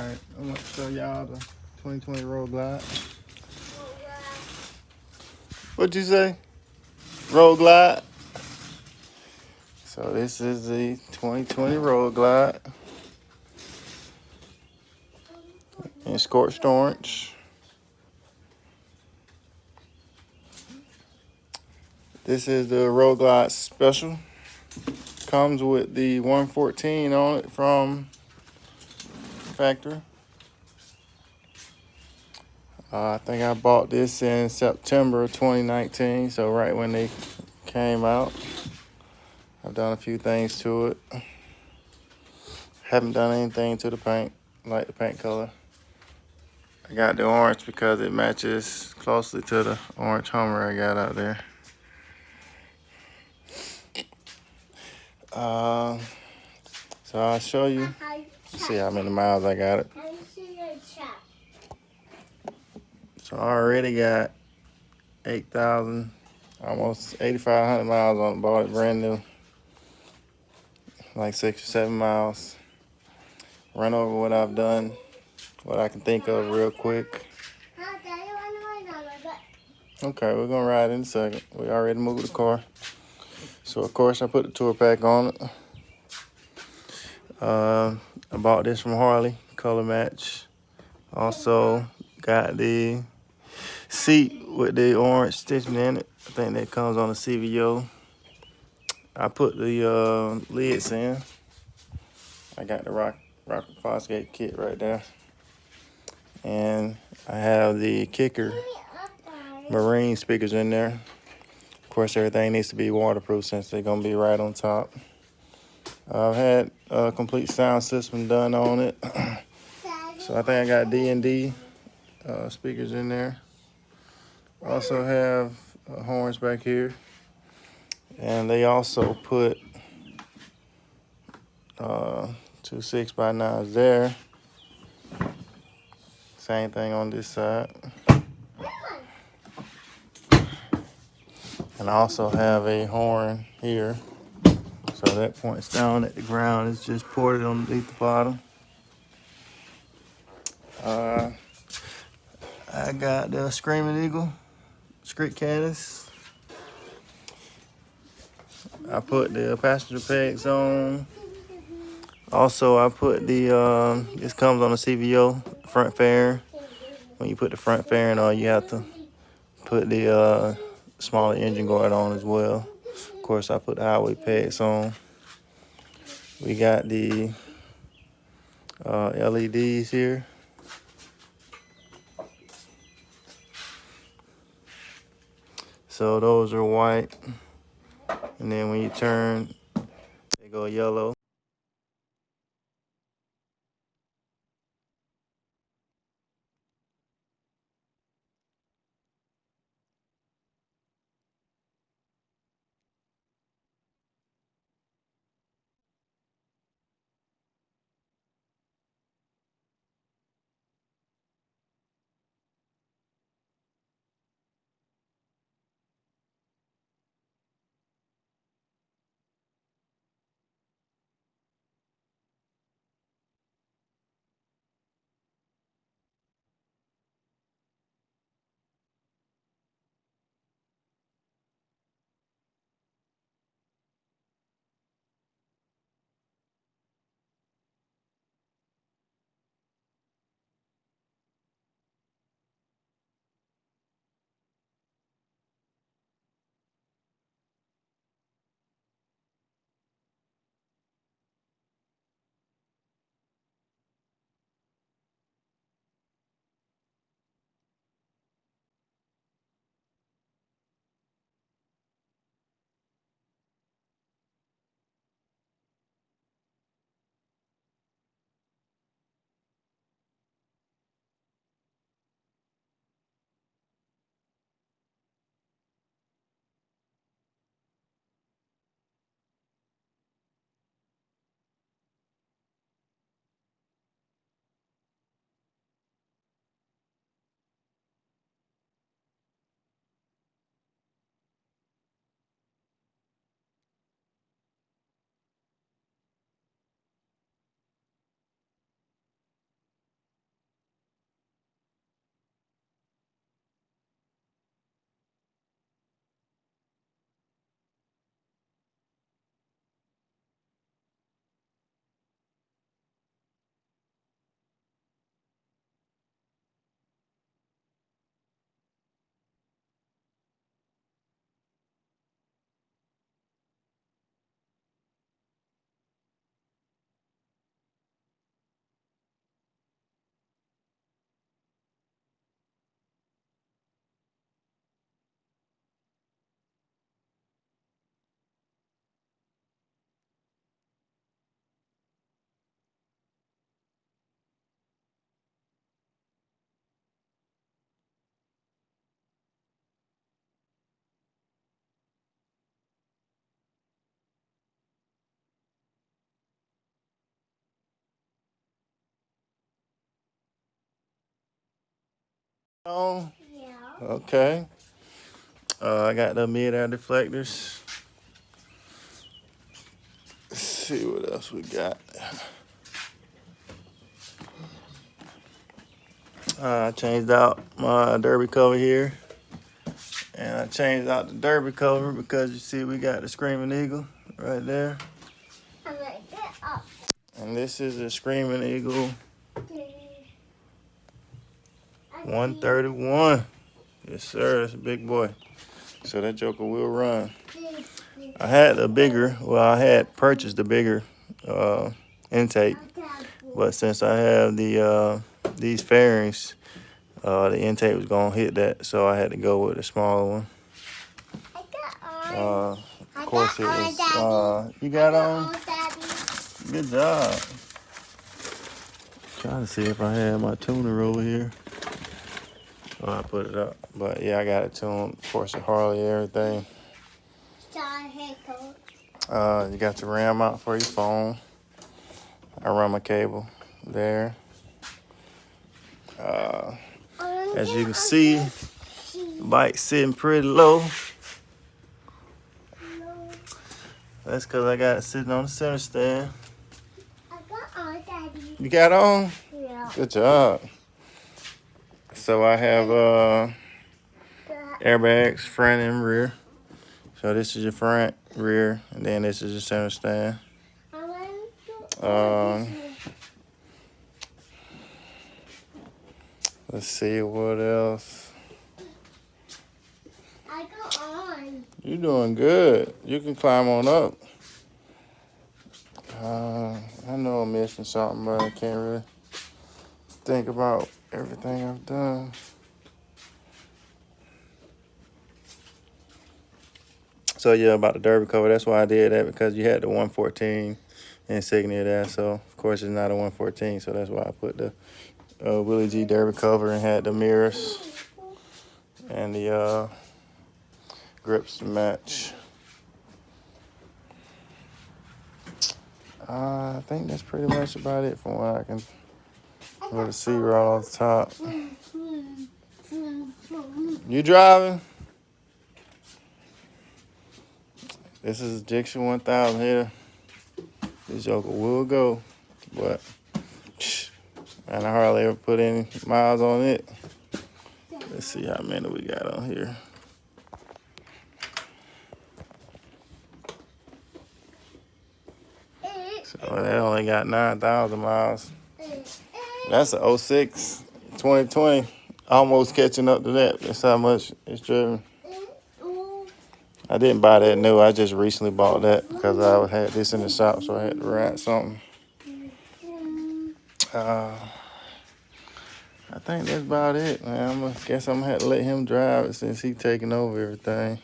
Alright, I'm gonna show y'all the 2020 Road Glide. What'd you say? Road Glide. So this is the 2020 Road Glide in scorched orange. This is the Road Glide Special. Comes with the 114 on it from factory. I think I bought this in September of 2019, so right when they came out. I've done a few things to it. Haven't done anything to the paint, like the paint color. I got the orange because it matches closely to the orange Hummer I got out there. So I'll show you. See how many miles I got it. So I already got 8,000, almost 8,500 miles on it. Bought it brand new, like 6 or 7 miles. Run over what I've done, what I can think of real quick. Okay, we're gonna ride in a second. We already moved the car. So of course I put the tour pack on it. I bought this from Harley, color match. Also got the seat with the orange stitching in it. I think that comes on the CVO. I put the lids in. I got the rock Fosgate kit right there. And I have the kicker marine speakers in there. Of course, everything needs to be waterproof since they're gonna be right on top. I've had a complete sound system done on it. So I think I got D&D speakers in there. Also have horns back here. And they also put 2 6x9s there. Same thing on this side. And I also have a horn here. So that points down at the ground. It's just ported underneath the bottom. I got the Screamin Eagle Street Cannons. I put the passenger pegs on. Also, I put the, this comes on the CVO, front fairing. When you put the front fairing on, you have to put the smaller engine guard on as well. Of course, I put the highway pegs on. We got the LEDs here. So those are white. And then when you turn, they go yellow. Oh, Yeah. okay. I got the mid-air deflectors. Let's see what else we got. I changed out my derby cover here. And I changed out the derby cover because you see we got the Screamin Eagle right there. I'm gonna get up. And this is a Screamin Eagle 131. Yes, sir. That's a big boy. So that joker will run. I had a bigger, well, I had purchased the bigger intake. But since I have these fairings, the intake was going to hit that. So I had to go with a smaller one. Of course, it was. You got on? Good job. Trying to see if I had my tuner over here. Oh, I put it up. But yeah, I got it tuned. Of course, the Harley, everything. You got your RAM out for your phone. I run my cable there. As you can see, the bike's sitting pretty low. That's because I got it sitting on the center stand. I got on, Daddy. You got on? Yeah. Good job. So I have airbags, front and rear. So this is your front, rear, and then this is your center stand. Let's see what else. I got on. You're doing good. You can climb on up. I know I'm missing something, but I can't really think about everything I've done. So yeah, about the derby cover, that's why I did that, because you had the 114 insignia there. So of course it's not a 114, so that's why I put the Willie G derby cover and had the mirrors and the grips to match. I think that's pretty much about it from what I can really see right off the top. You driving? This is Diction 1000 here. This joker will go, but and I hardly ever put any miles on it. Let's see how many we got on here. So that only got 9,000 miles. That's an 06 2020. Almost catching up to that. That's how much it's driven. I didn't buy that new. I just recently bought that because I had this in the shop, so I had to rent something. I think that's about it, man. I guess I'm gonna have to let him drive it since he's taking over everything.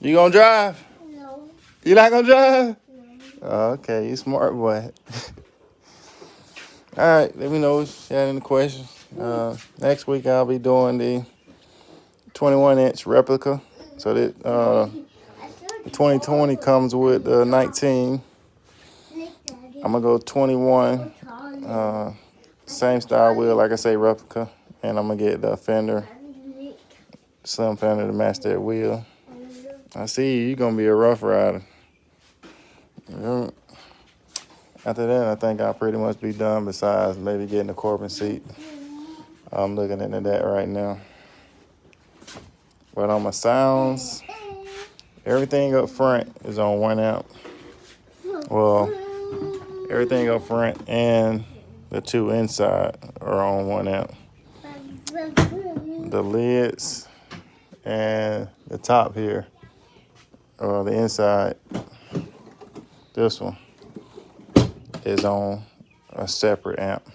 You gonna drive? No. You not gonna drive? No. Oh, okay, you smart boy. All right, let me know if you have any questions. Next week I'll be doing the 21-inch replica. So that the 2020 comes with the 19. I'm gonna go 21. Same style wheel, like I say, replica, and I'm gonna get the fender, slim fender to match that wheel. I see you're gonna be a rough rider. After that, I think I'll pretty much be done. Besides maybe getting a Corbin seat, I'm looking into that right now. But on my sounds, everything up front is on 1 amp. Well, everything up front and the two inside are on 1 amp. The lids and the top here, or the inside, this one is on a separate amp.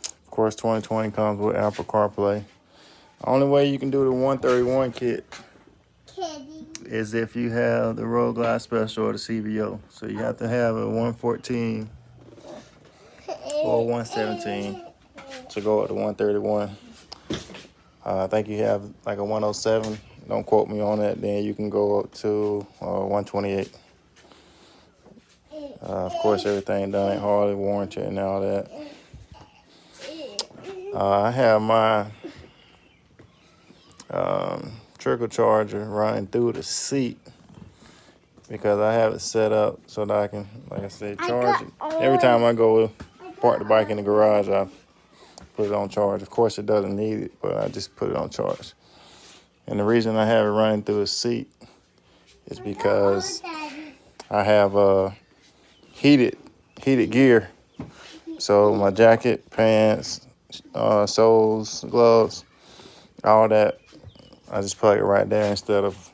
Of course, 2020 comes with Apple CarPlay. Only way you can do the 131 kit is if you have the Road Glide Special or the CVO. So you have to have a 114 or a 117 to go up to 131. I think you have like a 107. Don't quote me on that. Then you can go up to 128. Of course, everything done at Harley, warranty and all that. I have my trickle charger running through the seat because I have it set up so that I can, like I said, charge it. Every time I go park the bike in the garage, I put it on charge. Of course, it doesn't need it, but I just put it on charge. And the reason I have it running through the seat is because I have heated gear. So my jacket, pants, soles, gloves, all that, I just plug it right there instead of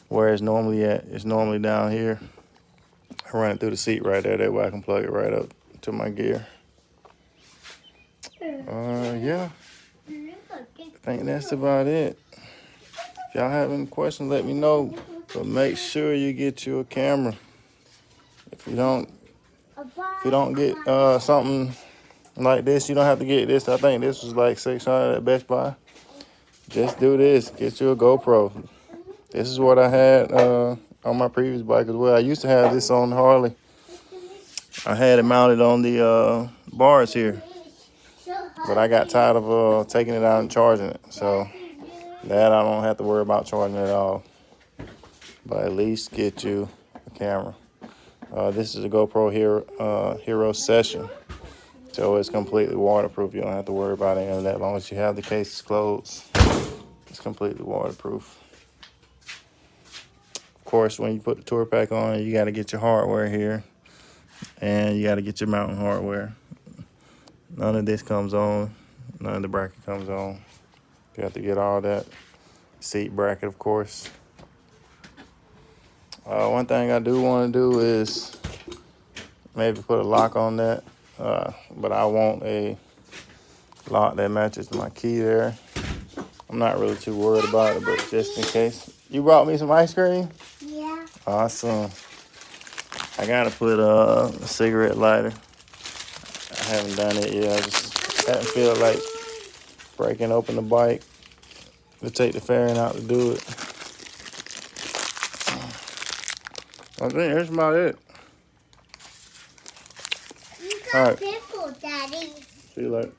where it's normally at. It's normally down here. I run it through the seat right there. That way I can plug it right up to my gear. Yeah, I think that's about it. If y'all have any questions, let me know. But make sure you get you a camera. If you don't get something like this, you don't have to get this. I think this was like $600 at Best Buy. Just do this. Get you a GoPro. This is what I had on my previous bike as well. I used to have this on Harley. I had it mounted on the bars here. But I got tired of taking it out and charging it. So that I don't have to worry about charging it at all. But at least get you a camera. This is a GoPro Hero Session. So it's completely waterproof. You don't have to worry about any of that. As long as you have the cases closed, it's completely waterproof. Of course, when you put the tour pack on, you got to get your hardware here. And you got to get your mounting hardware. None of this comes on. None of the bracket comes on. You have to get all that. Seat bracket, of course. One thing I do want to do is maybe put a lock on that. But I want a lock that matches my key there. I'm not really too worried about it, but just in case. You brought me some ice cream? Yeah. Awesome. I gotta put a cigarette lighter. I haven't done it yet. I just haven't feel like breaking open the bike to take the fairing out to do it. I think that's about it. You All got right. pickle, Daddy. See you later.